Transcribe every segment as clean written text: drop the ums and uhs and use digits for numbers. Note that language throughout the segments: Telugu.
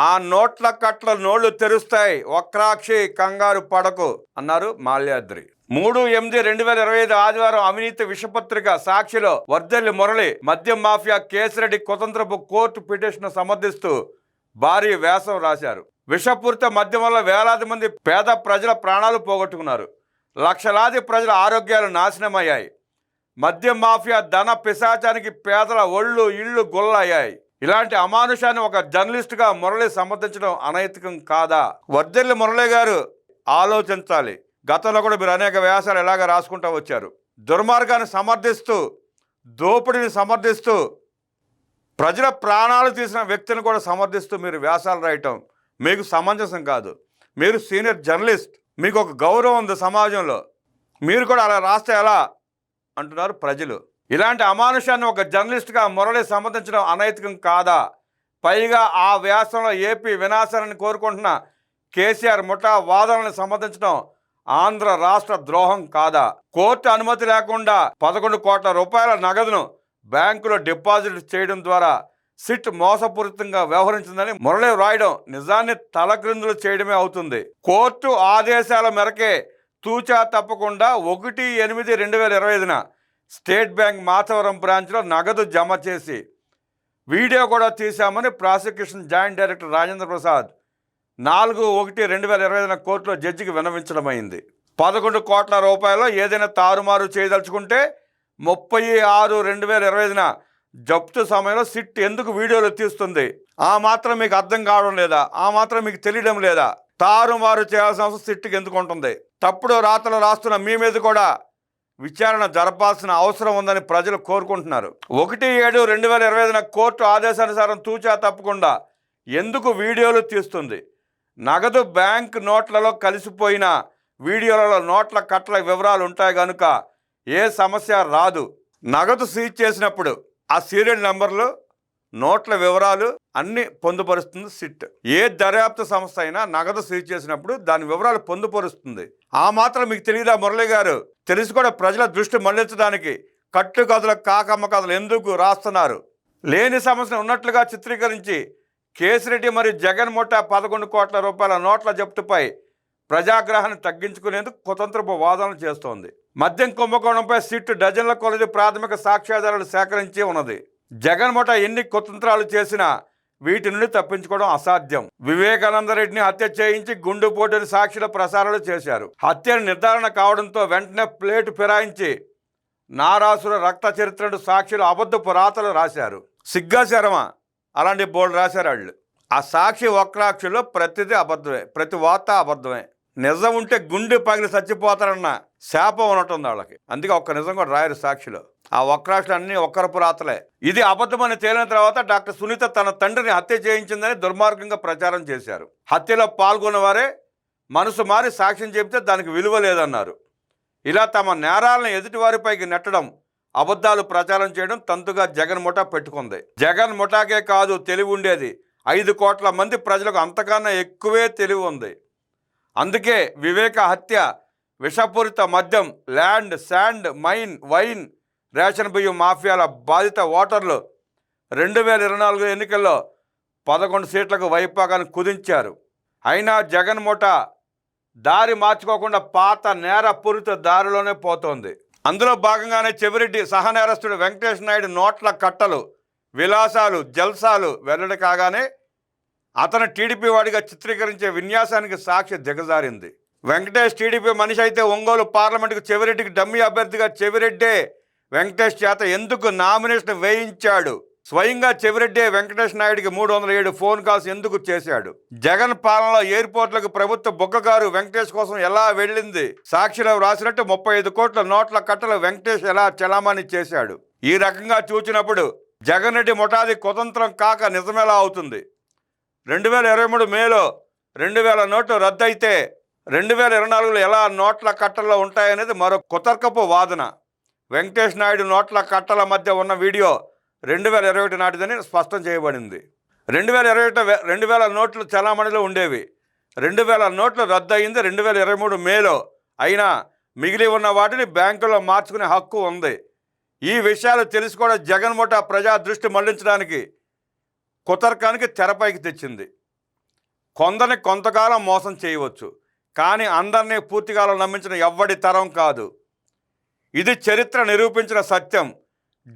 ఆ నోట్ల కట్ల నోళ్లు తెరుస్తాయి, వక్రాక్షి కంగారు పడకు అన్నారు మాల్యాద్రి. 3/8/2025 ఆదివారం అవినీతి విషపత్రిక సాక్షిలో వర్దెల్లి మురళి మద్యం మాఫియా కేసిరెడ్డి కుతంత్రపు కోర్టు పిటిషన్ సమర్థిస్తూ భారీ వ్యాసం రాశారు. విషపూరిత మద్యం వల్ల వేలాది మంది పేద ప్రజల ప్రాణాలు పోగొట్టుకున్నారు. లక్షలాది ప్రజల ఆరోగ్యాలు నాశనమయ్యాయి. మద్యం మాఫియా ధన పిశాచానికి పేదల ఒళ్ళు ఇళ్ళు గొల్లయ్యాయి. ఇలాంటి అమానుషాన్ని ఒక జర్నలిస్టుగా మురళి సమర్థించడం అనైతికం కాదా? వర్దెల్లి మురళి గారు ఆలోచించాలి. గతంలో కూడా మీరు అనేక వ్యాసాలు ఎలాగ రాసుకుంటూ వచ్చారు. దుర్మార్గాన్ని సమర్థిస్తూ, దోపిడీని సమర్థిస్తూ, ప్రజల ప్రాణాలు తీసిన వ్యక్తిని కూడా సమర్థిస్తూ మీరు వ్యాసాలు రాయటం మీకు సమంజసం కాదు. మీరు సీనియర్ జర్నలిస్ట్, మీకు ఒక గౌరవం ఉంది సమాజంలో, మీరు కూడా అలా రాస్తే ఎలా అంటున్నారు ప్రజలు. ఇలాంటి అమానుషాన్ని ఒక జర్నలిస్ట్గా మురళి సమర్థించడం అనైతికం కాదా? పైగా ఆ వ్యాసంలో ఏపీ వినాశాన్ని కోరుకుంటున్న కేసీఆర్ ముఠా వాదనలను సమర్థించడం ఆంధ్ర రాష్ట్ర ద్రోహం కాదా? కోర్టు అనుమతి లేకుండా 11 కోట్ల రూపాయల నగదును బ్యాంకులో డిపాజిట్ చేయడం ద్వారా సిట్ మోసపూరితంగా వ్యవహరించిందని మురళి రాయడం నిజాన్ని తలక్రిందులు చేయడమే అవుతుంది. కోర్టు ఆదేశాల మేరకే తూచా తప్పకుండా 1/8/2025న స్టేట్ బ్యాంక్ మాచవరం బ్రాంచ్లో నగదు జమ చేసి వీడియో కూడా తీశామని prosecution joint director Rajendra Prasad 4/1/2025న కోర్టులో జడ్జికి విన్నవించడమైంది. 11 కోట్ల రూపాయలు ఏదైనా తారుమారు చేయదలుచుకుంటే 30/6/2025న జప్తు సమయంలో సిట్ ఎందుకు వీడియోలు తీస్తుంది? ఆ మాత్రం మీకు అర్థం కావడం లేదా? ఆ మాత్రం మీకు తెలియడం లేదా? తారుమారు చేయాల్సిన అవసరం సిట్కి ఎందుకు ఉంటుంది? తప్పుడు రాతలు రాస్తున్న మీ మీద కూడా విచారణ జరపాల్సిన అవసరం ఉందని ప్రజలు కోరుకుంటున్నారు. 1/7/2025న కోర్టు ఆదేశానుసారం తూచా తప్పకుండా ఎందుకు వీడియోలు తీస్తుంది? నగదు బ్యాంక్ నోట్లలో కలిసిపోయిన వీడియోలలో నోట్ల కట్ల వివరాలు ఉంటాయి కనుక ఏ సమస్య రాదు. నగదు సీజ్ చేసినప్పుడు ఆ సీరియల్ నెంబర్లు, నోట్ల వివరాలు అన్నీ పొందుపరుస్తుంది సిట్. ఏ దర్యాప్తు సంస్థ అయినా నగదు సీజ్ చేసినప్పుడు దాని వివరాలు పొందుపరుస్తుంది. ఆ మాత్రం మీకు తెలియదా మురళి గారు? తెలిసి కూడా ప్రజల దృష్టి మళ్లించడానికి కట్టు కథలు కాకమ్మ కథలు ఎందుకు రాస్తున్నారు? లేని సమస్యను ఉన్నట్లుగా చిత్రీకరించి కేసిరెడ్డి మరియు జగన్ ముఠా 11 కోట్ల రూపాయల నోట్ల జప్తుపై ప్రజాగ్రహాన్ని తగ్గించుకునేందుకు కుతంత్రపు వాదనలు చేస్తోంది. మద్యం కుంభకోణంపై సిట్ డజన్ల కొలది ప్రాథమిక సాక్ష్యాధారాలు సేకరించి ఉన్నది. జగన్ ముఠా ఎన్ని కుతంత్రాలు చేసినా వీటి నుండి తప్పించుకోవడం అసాధ్యం. వివేకానంద రెడ్డిని హత్య చేయించి గుండుపోటుని సాక్షుల ప్రసారాలు చేశారు. హత్య నిర్ధారణ కావడంతో వెంటనే ప్లేటు ఫిరాయించి నారాసుర రక్త చరిత్రను సాక్షులు అబద్ధపు రాతలు రాశారు. సిగ్గాశరమా అలాంటి బోర్డు రాశారు వాళ్ళు. ఆ సాక్షి వక్రాక్షుల్లో ప్రతిదీ అబద్ధమే, ప్రతి వార్త అబద్ధమే. నిజం ఉంటే గుండె పగిలి చచ్చిపోతారన్న శాపం ఉన్నట్టుంది వాళ్ళకి. అందుకే ఒక్క నిజం కూడా రాయరు సాక్షిలో. ఆ వక్రాక్షులు అన్నీ ఒక్కరపు రాతలే. ఇది అబద్ధమని తేలిన తర్వాత డాక్టర్ సునీత తన తండ్రిని హత్య చేయించిందని దుర్మార్గంగా ప్రచారం చేశారు. హత్యలో పాల్గొన్న వారే మనసు మారి సాక్ష్యం చెబితే దానికి విలువ లేదన్నారు. ఇలా తమ నేరాలను ఎదుటివారిపైకి నెట్టడం, అబద్ధాలు ప్రచారం చేయడం తంతుగా జగన్ ముఠా పెట్టుకుంది. జగన్ ముఠాకే కాదు తెలివి ఉండేది, 5 కోట్ల మంది ప్రజలకు అంతకన్నా ఎక్కువే తెలివి ఉంది. అందుకే వివేక హత్య, విషపూరిత మద్యం, land, sand, mine, wine, ration బియ్యం మాఫియాల బాధిత ఓటర్లు 2024 ఎన్నికల్లో 11 సీట్లకు వైపాకాన్ని కుదించారు. అయినా జగన్ ముఠా దారి మార్చుకోకుండా పాత నేరపూరిత దారిలోనే పోతోంది. అందులో భాగంగానే చెవిరెడ్డి సహనేరస్తుడు వెంకటేష్ నాయుడు నోట్ల కట్టలు, విలాసాలు, జల్సాలు వెల్లడి కాగానే అతను టీడీపీ వాడిగా చిత్రీకరించే విన్యాసానికి సాక్షి దిగజారింది. వెంకటేష్ టీడీపీ మనిషి అయితే ఒంగోలు పార్లమెంటుకు చెవిరెడ్డికి డమ్మీ అభ్యర్థిగా చెవిరెడ్డే వెంకటేష్ చేత ఎందుకు నామినేషన్ వేయించాడు? స్వయంగా చెవిరెడ్డే వెంకటేష్ నాయుడికి 307 ఫోన్ కాల్స్ ఎందుకు చేశాడు? జగన్ పాలనలో ఎయిర్పోర్ట్లకు ప్రభుత్వ బొగ్గగారు వెంకటేష్ కోసం ఎలా వెళ్ళింది? సాక్షిలో రాసినట్టు 35 కోట్ల నోట్ల కట్టలు వెంకటేష్ ఎలా చలామణి చేశాడు? ఈ రకంగా చూచినప్పుడు జగన్ రెడ్డి ముఠాది కుతంత్రం కాక నిజమేలా అవుతుంది? 2023 మేలో 2000 నోట్లు రద్దయితే 2024లో ఎలా నోట్ల కట్టల్లో ఉంటాయనేది మరో కుతర్కపు వాదన. వెంకటేష్ నాయుడు నోట్ల కట్టల మధ్య ఉన్న వీడియో 2021 నాటిదని స్పష్టం చేయబడింది. 2020 నోట్లు చలామణిలో ఉండేవి. 2000 నోట్లు రద్దయింది 2023 మేలో. అయినా మిగిలి ఉన్న వాటిని బ్యాంకులో మార్చుకునే హక్కు ఉంది. ఈ విషయాలు తెలిసి కూడా జగన్ ముఠా ప్రజా దృష్టి మళ్లించడానికి కుతర్కానికి తెరపైకి తెచ్చింది. కొందరిని కొంతకాలం మోసం చేయవచ్చు, కానీ అందరినీ పూర్తికాలం నమ్మించిన ఎవ్వడి తరం కాదు. ఇది చరిత్ర నిరూపించిన సత్యం.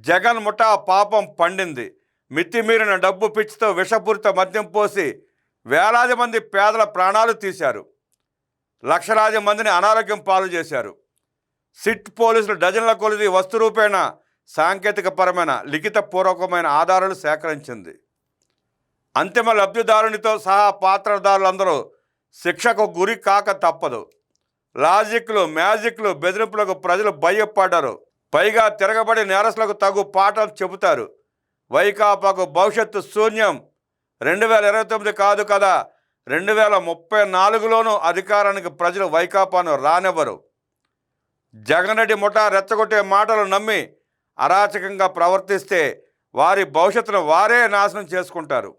జగన్ ముఠా పాపం పండింది. మితిమీరిన డబ్బు పిచ్చితో విషపూరిత మద్యం పోసి వేలాది మంది పేదల ప్రాణాలు తీశారు. లక్షలాది మందిని అనారోగ్యం పాలు చేశారు. సిట్ పోలీసులు డజన్ల కొలిది వస్తురూపేణ సాంకేతికపరమైన లిఖితపూర్వకమైన ఆధారాలు సేకరించింది. అంతిమ లబ్ధిదారునితో సహా పాత్రదారులందరూ శిక్షకు గురి కాక తప్పదు. లాజిక్లు, మ్యాజిక్లు, బెదిరింపులకు ప్రజలు భయపడ్డారు. పైగా తిరగబడి నేరస్తులకు తగు పాఠం చెబుతారు. వైకాపాకు భవిష్యత్తు శూన్యం. 2029 కాదు కదా, 2034లోనూ అధికారానికి ప్రజలు వైకాపాను రానివ్వరు. జగన్ రెడ్డి ముఠా రెచ్చగొట్టే మాటలు నమ్మి అరాచకంగా ప్రవర్తిస్తే వారి భవిష్యత్తును వారే నాశనం చేసుకుంటారు.